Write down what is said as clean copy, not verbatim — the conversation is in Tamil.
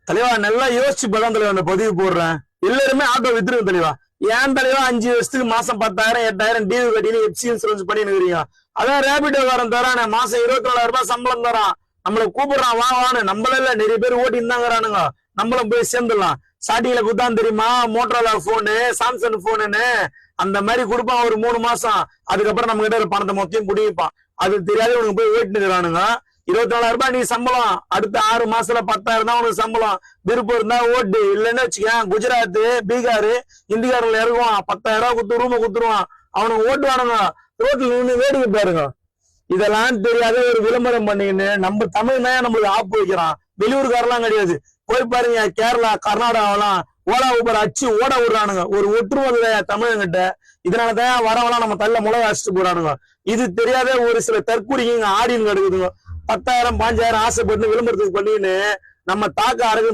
தலைவா நல்லா யோசிச்சு இப்பதான் தலைவா அந்த பதிவு போடுறேன். எல்லாருமே ஆட்டோ வித்துருக்கு தலைவா. ஏன் தலைவா 5 வருஷத்துக்கு மாசம் 10,000 8,000 டியூ கட்டி எப்சி இன்சூரன்ஸ் பண்ணிருக்கீங்க. அதான் ரேபிடோ காரன் தரானே மாசம் 24,000 ரூபாய் சம்பளம் தரான். நம்மள கூப்பிடுறான் வான்னு. நம்மள இல்ல நிறைய பேர் ஓட்டி இருந்தாங்கிறானுங்க. நம்மளும் போய் சேர்ந்துடலாம். ஸ்டார்டிங்ல குத்தான் தெரியுமா மோட்டோரோலா போனு சாம்சங் போனுன்னு அந்த மாதிரி கொடுப்பான் ஒரு 3 மாசம். அதுக்கப்புறம் நம்ம கிட்ட பணத்தை மொத்தையும் குடிப்பான். அது தெரியாது உனக்கு போய் ஓட்டினுக்கிறானுங்க. 24,000 ரூபாய் நீ சம்பளம். அடுத்த 6 மாசத்துல 10,000 தான் உனக்கு சம்பளம். விருப்பம் இருந்தா ஓட்டு, இல்லன்னு வச்சுக்கேன் குஜராத் பீகார் இந்திக்காரில் இறங்குவான். 10,000 ரூபாய் கொடுத்து ரூம குடுத்துருவான். அவனுக்கு ஓட்டுவானுங்க. ரோட்ல நின்று வேடிக்கை பாருங்க. இதெல்லாம் தெரியாத ஒரு விளம்பரம் பண்ணிக்கின்னு நம்ம தமிழ் தான் நம்மளுக்கு ஆப்பு வைக்கிறான். வெளியூருக்காரெல்லாம் கிடையாது. போய் பாருங்க கேரளா கர்நாடகாவெல்லாம் ஓலா ஊபர் அச்சு ஓட விடுறானுங்க. ஒரு ஒற்றுமை தமிழங்கிட்ட. இதனாலதான் வரவெல்லாம் நம்ம தள்ள முளை அடிச்சுட்டு போறானுங்க. இது தெரியாத ஒரு சில தற்கூரிங்க ஆடின்னு கிடக்குதுங்க. 10,000 5,000 ஆசைப்பட்டு விளம்பரத்துக்கு பண்ணின்னு நம்ம தாக்க அரங்கு